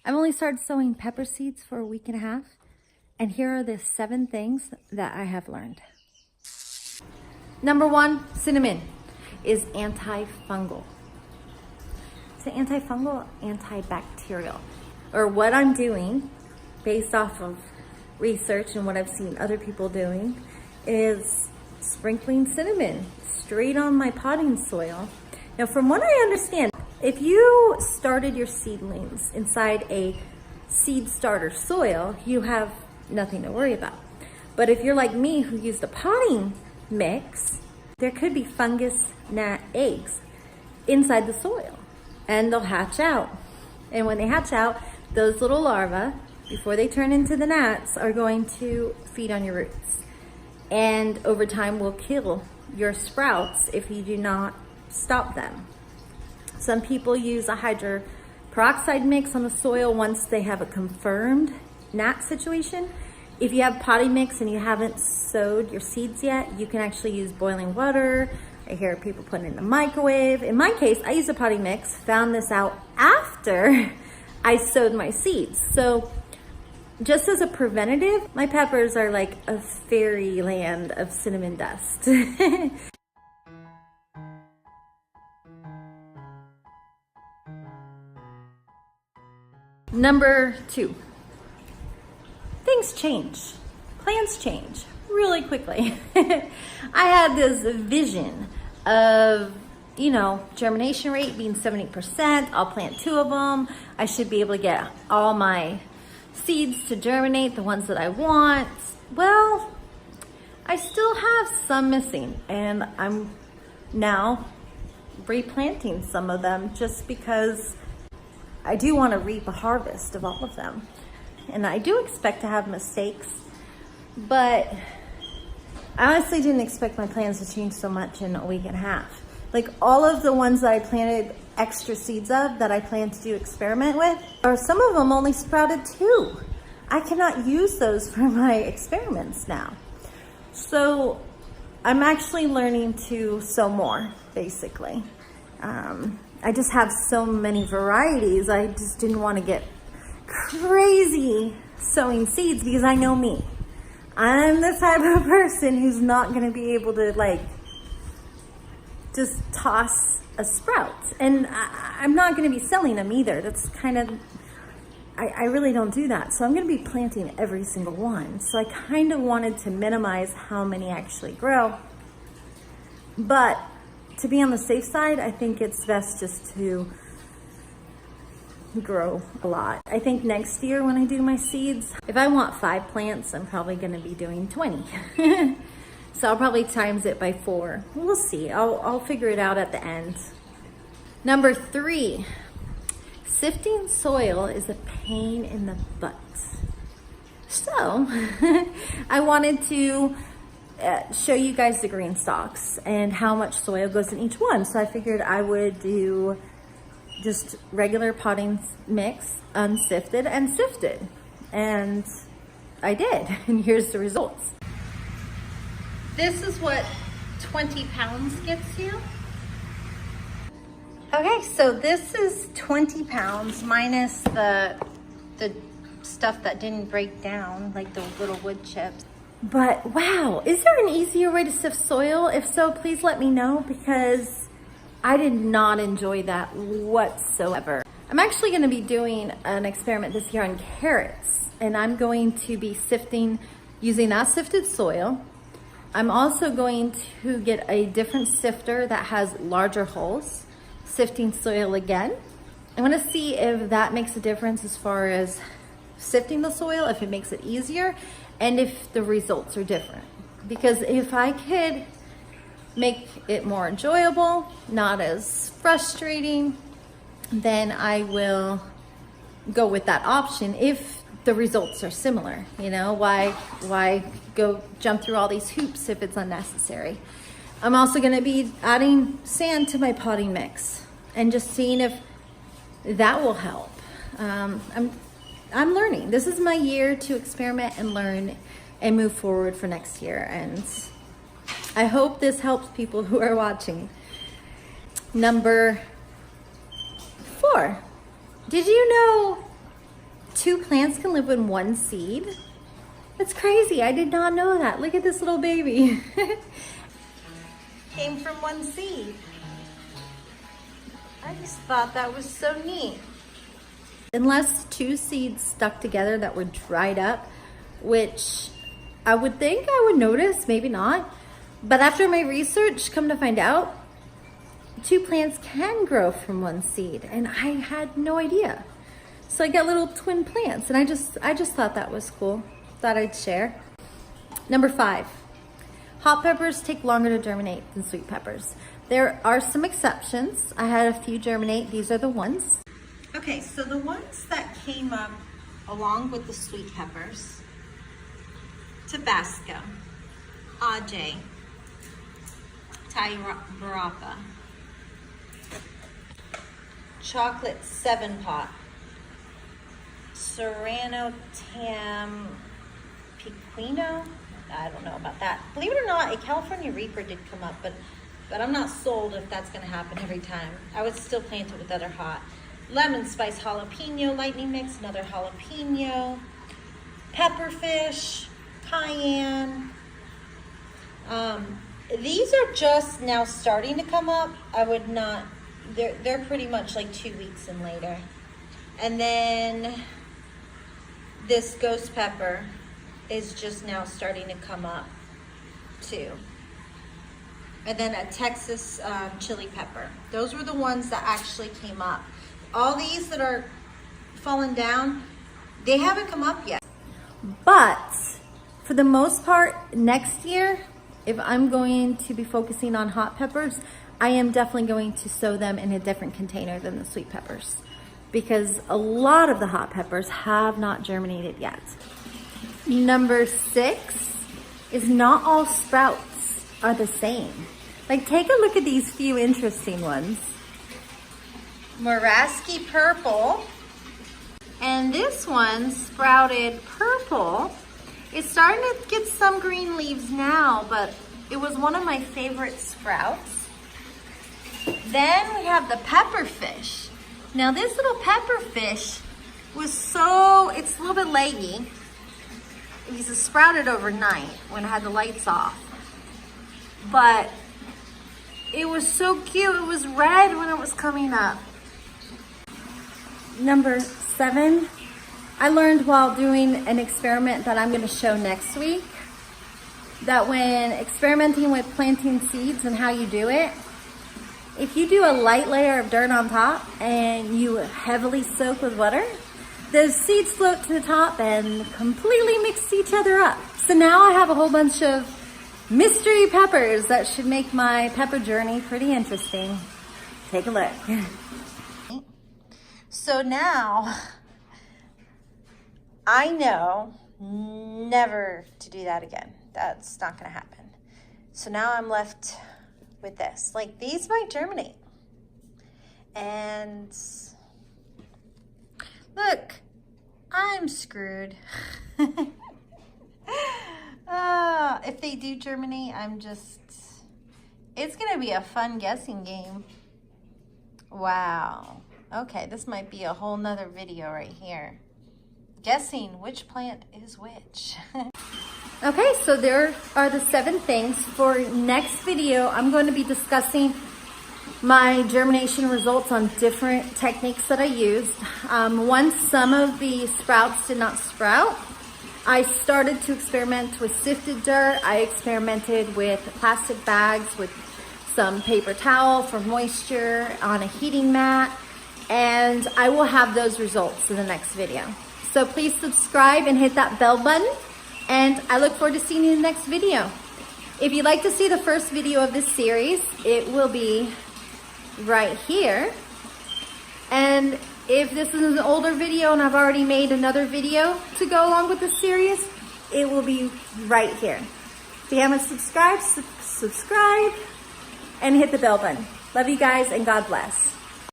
I've only started sowing pepper seeds for a week and a half, and here are the 7 things that I have learned. Number 1, cinnamon is antifungal. It's antifungal, antibacterial. Or what I'm doing based off of research and what I've seen other people doing is sprinkling cinnamon straight on my potting soil. Now, from what I understand, if you started your seedlings inside a seed starter soil, you have nothing to worry about. But if you're like me who used a potting mix, there could be fungus gnat eggs inside the soil and they'll hatch out. And when they hatch out, those little larvae, before they turn into the gnats, are going to feed on your roots. And over time will kill your sprouts if you do not stop them. Some people use a hydrogen peroxide mix on the soil once they have a confirmed gnat situation. If you have potting mix and you haven't sowed your seeds yet, you can actually use boiling water. I hear people putting it in the microwave. In my case, I used a potting mix, found this out after I sowed my seeds. So just as a preventative, my peppers are like a fairyland of cinnamon dust. Number 2, things change. Plans change really quickly. I had this vision of, germination rate being 70%. I'll plant 2 of them. I should be able to get all my seeds to germinate, the ones that I want. Well, I still have some missing, and I'm now replanting some of them just because I do want to reap a harvest of all of them. And I do expect to have mistakes, but I honestly didn't expect my plans to change so much in a week and a half. Like all of the ones that I planted extra seeds of that I plan to do experiment with, or some of them only sprouted 2. I cannot use those for my experiments now. So I'm actually learning to sow more, basically. I just have so many varieties. I just didn't want to get crazy sowing seeds because I know me. I'm the type of person who's not going to be able to just toss a sprout. And I'm not going to be selling them either. That's kind of, I really don't do that. So I'm going to be planting every single one. So I kind of wanted to minimize how many actually grow. But to be on the safe side, I think it's best just to grow a lot. I think next year when I do my seeds, if I want 5 plants, I'm probably going to be doing 20. So I'll probably times it by 4. We'll see. I'll figure it out at the end. Number 3, sifting soil is a pain in the butt. So I wanted to show you guys the green stalks and how much soil goes in each one. So I figured I would do just regular potting mix, unsifted and sifted. And I did, and here's the results. This is what 20 pounds gets you. Okay, so this is 20 pounds minus the stuff that didn't break down, like the little wood chips. But wow, is there an easier way to sift soil? If so, please let me know, because I did not enjoy that whatsoever. I'm actually going to be doing an experiment this year on carrots, and I'm going to be sifting using that sifted soil. I'm also going to get a different sifter that has larger holes, sifting soil again. I want to see if that makes a difference as far as sifting the soil, if it makes it easier, and if the results are different. Because if I could make it more enjoyable, not as frustrating, then I will go with that option if the results are similar. Why go jump through all these hoops if it's unnecessary? I'm also going to be adding sand to my potting mix and just seeing if that will help. I'm learning. This is my year to experiment and learn and move forward for next year, and I hope this helps people who are watching. Number 4, did you know 2 plants can live in 1 seed. That's crazy. I did not know that. Look at this little baby. Came from 1 seed. I just thought that was so neat. Unless 2 seeds stuck together that were dried up, which I would think I would notice, maybe not. But after my research, come to find out, 2 plants can grow from 1 seed, and I had no idea. So I got little twin plants, and I just thought that was cool. Thought I'd share. Number 5, hot peppers take longer to germinate than sweet peppers. There are some exceptions. I had a few germinate. These are the ones. Okay, so the ones that came up along with the sweet peppers: Tabasco, Ajay, Thai Baraka, Chocolate 7-Pot, Serrano Tampiquino. I don't know about that. Believe it or not, a California Reaper did come up, but I'm not sold if that's gonna happen every time. I would still plant it with other hot. Lemon spice jalapeno lightning mix, another jalapeno, pepperfish, cayenne. These are just now starting to come up. I would not, they're pretty much like 2 weeks and later. And then this ghost pepper is just now starting to come up too. And then a Texas chili pepper. Those were the ones that actually came up. All these that are falling down, they haven't come up yet. But for the most part, next year, if I'm going to be focusing on hot peppers, I am definitely going to sow them in a different container than the sweet peppers, because a lot of the hot peppers have not germinated yet. Number 6 is not all sprouts are the same. Like, take a look at these few interesting ones. Muraski purple, and this one sprouted purple. It's starting to get some green leaves now, but it was one of my favorite sprouts. Then we have the pepperfish. Now this little pepperfish was it's a little bit leggy because it sprouted overnight when I had the lights off. But it was so cute. It was red when it was coming up. Number 7, I learned while doing an experiment that I'm going to show next week, that when experimenting with planting seeds and how you do it, if you do a light layer of dirt on top and you heavily soak with water, those seeds float to the top and completely mix each other up. So now I have a whole bunch of mystery peppers that should make my pepper journey pretty interesting. Take a look. So now I know never to do that again. That's not gonna happen. So now I'm left with this. Like, these might germinate. And look, I'm screwed. If they do germinate, it's gonna be a fun guessing game. Wow. Okay, this might be a whole nother video right here. Guessing which plant is which. Okay, so there are the 7 things. For next video, I'm going to be discussing my germination results on different techniques that I used. Once some of the sprouts did not sprout, I started to experiment with sifted dirt. I experimented with plastic bags with some paper towel for moisture on a heating mat, and I will have those results in the next video. So please subscribe and hit that bell button, and I look forward to seeing you in the next video. If you'd like to see the first video of this series, it will be right here. And if this is an older video and I've already made another video to go along with this series, it will be right here. If you haven't subscribed, subscribe and hit the bell button. Love you guys, and God bless.